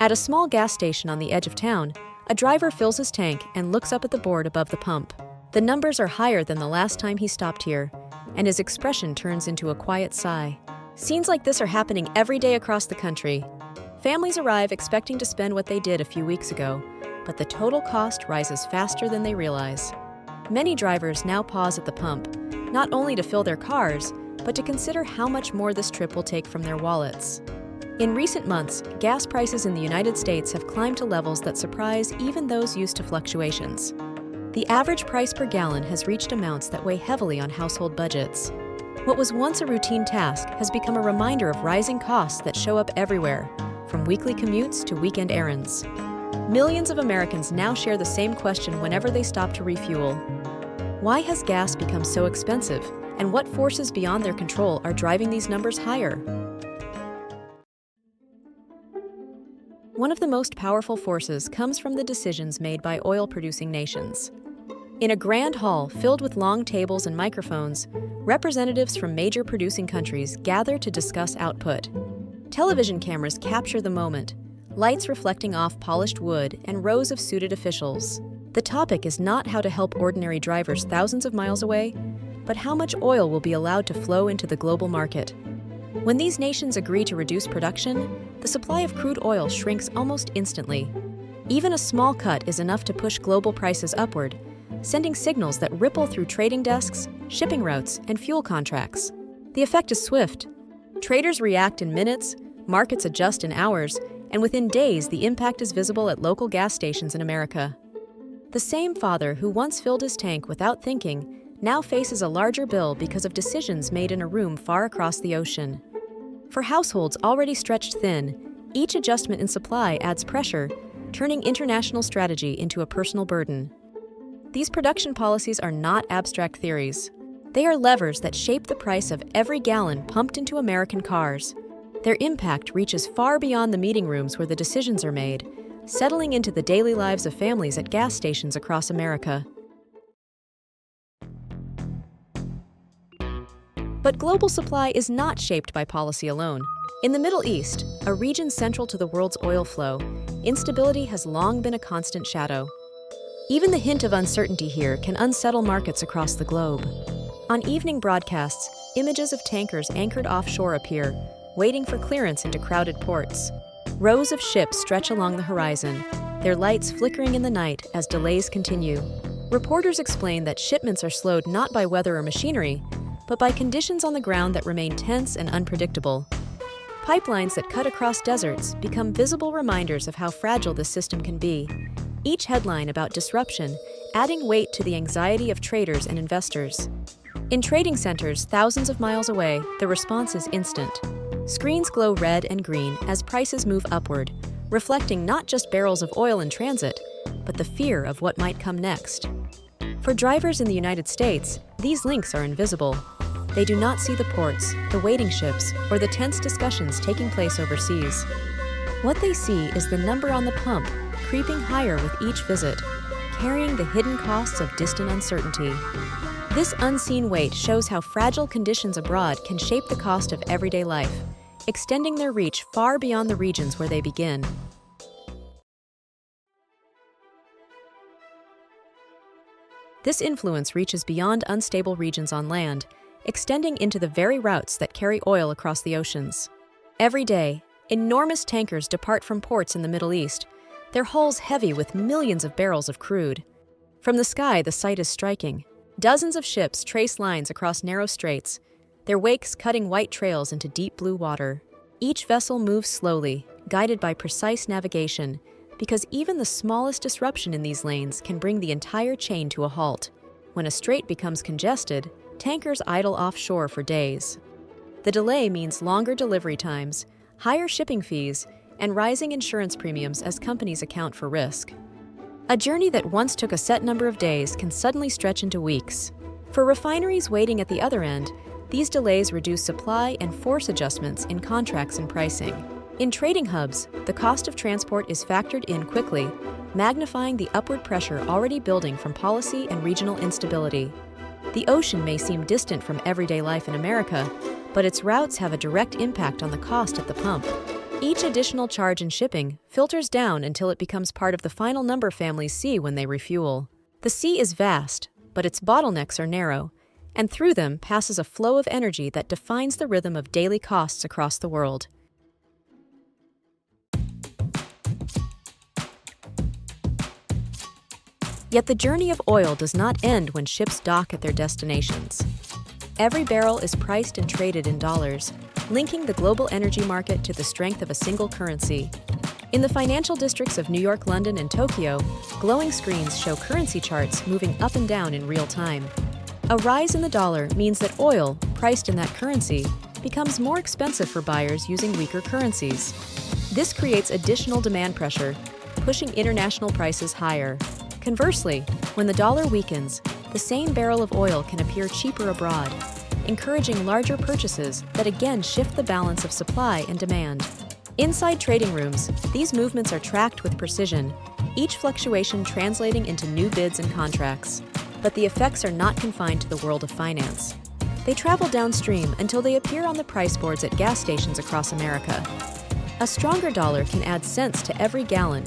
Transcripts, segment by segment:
At a small gas station on the edge of town, a driver fills his tank and looks up at the board above the pump. The numbers are higher than the last time he stopped here, and his expression turns into a quiet sigh. Scenes like this are happening every day across the country. Families arrive expecting to spend what they did a few weeks ago, but the total cost rises faster than they realize. Many drivers now pause at the pump, not only to fill their cars, but to consider how much more this trip will take from their wallets. In recent months, gas prices in the United States have climbed to levels that surprise even those used to fluctuations. The average price per gallon has reached amounts that weigh heavily on household budgets. What was once a routine task has become a reminder of rising costs that show up everywhere, from weekly commutes to weekend errands. Millions of Americans now share the same question whenever they stop to refuel. Why has gas become so expensive, and what forces beyond their control are driving these numbers higher? One of the most powerful forces comes from the decisions made by oil-producing nations. In a grand hall filled with long tables and microphones, representatives from major producing countries gather to discuss output. Television cameras capture the moment, lights reflecting off polished wood and rows of suited officials. The topic is not how to help ordinary drivers thousands of miles away, but how much oil will be allowed to flow into the global market. When these nations agree to reduce production, the supply of crude oil shrinks almost instantly. Even a small cut is enough to push global prices upward, sending signals that ripple through trading desks, shipping routes, and fuel contracts. The effect is swift. Traders react in minutes, markets adjust in hours, and within days the impact is visible at local gas stations in America. The same father who once filled his tank without thinking now faces a larger bill because of decisions made in a room far across the ocean. For households already stretched thin, each adjustment in supply adds pressure, turning international strategy into a personal burden. These production policies are not abstract theories. They are levers that shape the price of every gallon pumped into American cars. Their impact reaches far beyond the meeting rooms where the decisions are made, settling into the daily lives of families at gas stations across America. But global supply is not shaped by policy alone. In the Middle East, a region central to the world's oil flow, instability has long been a constant shadow. Even the hint of uncertainty here can unsettle markets across the globe. On evening broadcasts, images of tankers anchored offshore appear, waiting for clearance into crowded ports. Rows of ships stretch along the horizon, their lights flickering in the night as delays continue. Reporters explain that shipments are slowed not by weather or machinery, but by conditions on the ground that remain tense and unpredictable. Pipelines that cut across deserts become visible reminders of how fragile this system can be, each headline about disruption adding weight to the anxiety of traders and investors. In trading centers thousands of miles away, the response is instant. Screens glow red and green as prices move upward, reflecting not just barrels of oil in transit, but the fear of what might come next. For drivers in the United States, these links are invisible. They do not see the ports, the waiting ships, or the tense discussions taking place overseas. What they see is the number on the pump, creeping higher with each visit, carrying the hidden costs of distant uncertainty. This unseen weight shows how fragile conditions abroad can shape the cost of everyday life, extending their reach far beyond the regions where they begin. This influence reaches beyond unstable regions on land, extending into the very routes that carry oil across the oceans. Every day, enormous tankers depart from ports in the Middle East, their hulls heavy with millions of barrels of crude. From the sky, the sight is striking. Dozens of ships trace lines across narrow straits, their wakes cutting white trails into deep blue water. Each vessel moves slowly, guided by precise navigation, because even the smallest disruption in these lanes can bring the entire chain to a halt. When a strait becomes congested, tankers idle offshore for days. The delay means longer delivery times, higher shipping fees, and rising insurance premiums as companies account for risk. A journey that once took a set number of days can suddenly stretch into weeks. For refineries waiting at the other end, these delays reduce supply and force adjustments in contracts and pricing. In trading hubs, the cost of transport is factored in quickly, magnifying the upward pressure already building from policy and regional instability. The ocean may seem distant from everyday life in America, but its routes have a direct impact on the cost at the pump. Each additional charge in shipping filters down until it becomes part of the final number families see when they refuel. The sea is vast, but its bottlenecks are narrow, and through them passes a flow of energy that defines the rhythm of daily costs across the world. Yet the journey of oil does not end when ships dock at their destinations. Every barrel is priced and traded in dollars, linking the global energy market to the strength of a single currency. In the financial districts of New York, London, and Tokyo, glowing screens show currency charts moving up and down in real time. A rise in the dollar means that oil, priced in that currency, becomes more expensive for buyers using weaker currencies. This creates additional demand pressure, pushing international prices higher. Conversely, when the dollar weakens, the same barrel of oil can appear cheaper abroad, encouraging larger purchases that again shift the balance of supply and demand. Inside trading rooms, these movements are tracked with precision, each fluctuation translating into new bids and contracts. But the effects are not confined to the world of finance. They travel downstream until they appear on the price boards at gas stations across America. A stronger dollar can add cents to every gallon,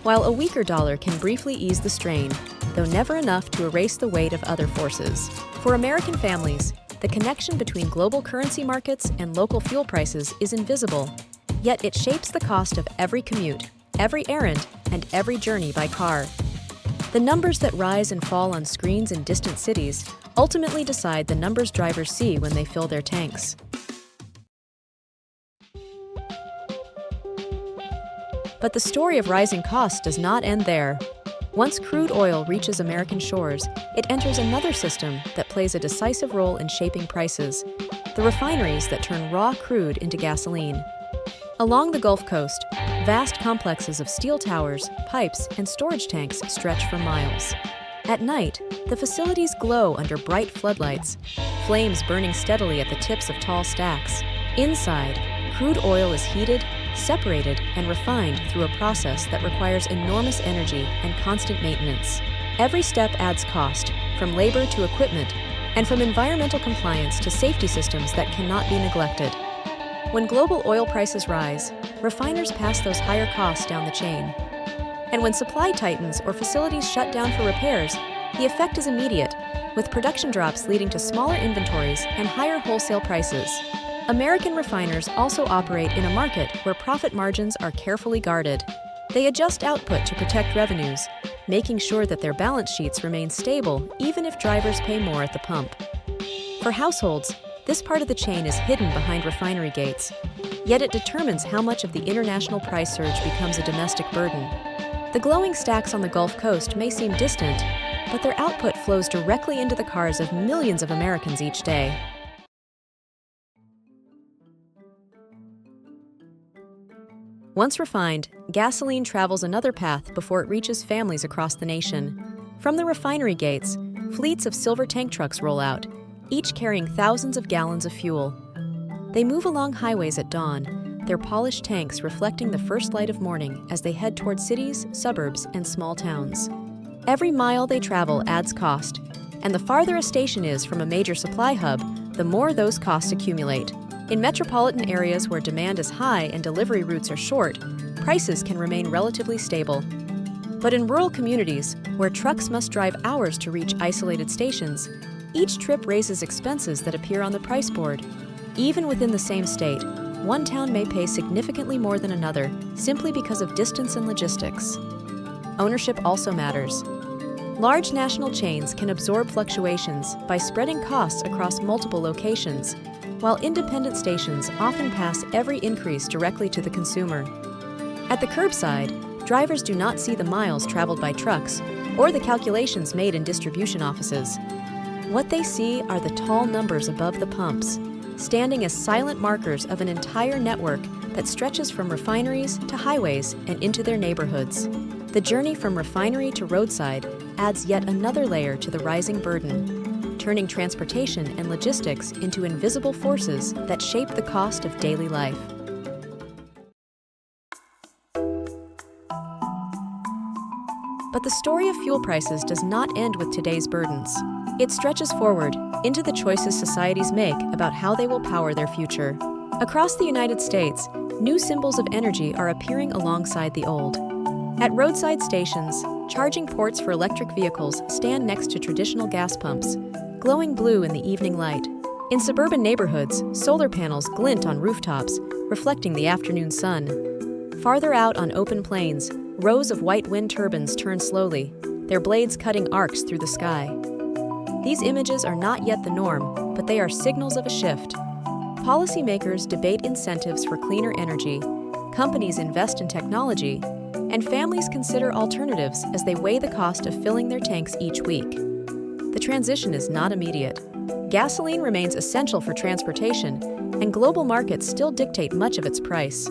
while a weaker dollar can briefly ease the strain, though never enough to erase the weight of other forces. For American families, the connection between global currency markets and local fuel prices is invisible, yet it shapes the cost of every commute, every errand, and every journey by car. The numbers that rise and fall on screens in distant cities ultimately decide the numbers drivers see when they fill their tanks. But the story of rising costs does not end there. Once crude oil reaches American shores, it enters another system that plays a decisive role in shaping prices: the refineries that turn raw crude into gasoline. Along the Gulf Coast, vast complexes of steel towers, pipes, and storage tanks stretch for miles. At night, the facilities glow under bright floodlights, flames burning steadily at the tips of tall stacks. Inside, crude oil is heated, separated, and refined through a process that requires enormous energy and constant maintenance. Every step adds cost, from labor to equipment, and from environmental compliance to safety systems that cannot be neglected. When global oil prices rise, refiners pass those higher costs down the chain. And when supply tightens or facilities shut down for repairs, the effect is immediate, with production drops leading to smaller inventories and higher wholesale prices. American refiners also operate in a market where profit margins are carefully guarded. They adjust output to protect revenues, making sure that their balance sheets remain stable even if drivers pay more at the pump. For households, this part of the chain is hidden behind refinery gates, yet it determines how much of the international price surge becomes a domestic burden. The glowing stacks on the Gulf Coast may seem distant, but their output flows directly into the cars of millions of Americans each day. Once refined, gasoline travels another path before it reaches families across the nation. From the refinery gates, fleets of silver tank trucks roll out, each carrying thousands of gallons of fuel. They move along highways at dawn, their polished tanks reflecting the first light of morning as they head toward cities, suburbs, and small towns. Every mile they travel adds cost, and the farther a station is from a major supply hub, the more those costs accumulate. In metropolitan areas where demand is high and delivery routes are short, prices can remain relatively stable. But in rural communities, where trucks must drive hours to reach isolated stations, each trip raises expenses that appear on the price board. Even within the same state, one town may pay significantly more than another simply because of distance and logistics. Ownership also matters. Large national chains can absorb fluctuations by spreading costs across multiple locations, while independent stations often pass every increase directly to the consumer. At the curbside, drivers do not see the miles traveled by trucks or the calculations made in distribution offices. What they see are the tall numbers above the pumps, standing as silent markers of an entire network that stretches from refineries to highways and into their neighborhoods. The journey from refinery to roadside adds yet another layer to the rising burden, turning transportation and logistics into invisible forces that shape the cost of daily life. But the story of fuel prices does not end with today's burdens. It stretches forward into the choices societies make about how they will power their future. Across the United States, new symbols of energy are appearing alongside the old. At roadside stations, charging ports for electric vehicles stand next to traditional gas pumps, glowing blue in the evening light. In suburban neighborhoods, solar panels glint on rooftops, reflecting the afternoon sun. Farther out on open plains, rows of white wind turbines turn slowly, their blades cutting arcs through the sky. These images are not yet the norm, but they are signals of a shift. Policymakers debate incentives for cleaner energy, companies invest in technology, and families consider alternatives as they weigh the cost of filling their tanks each week. The transition is not immediate. Gasoline remains essential for transportation, and global markets still dictate much of its price.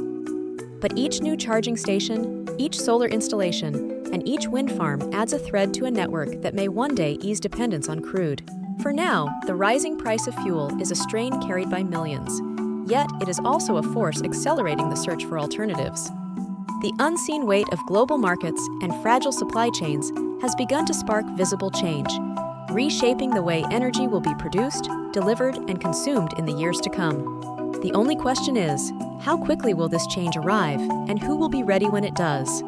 But each new charging station, each solar installation, and each wind farm adds a thread to a network that may one day ease dependence on crude. For now, the rising price of fuel is a strain carried by millions, yet it is also a force accelerating the search for alternatives. The unseen weight of global markets and fragile supply chains has begun to spark visible change, reshaping the way energy will be produced, delivered, and consumed in the years to come. The only question is, how quickly will this change arrive, and who will be ready when it does?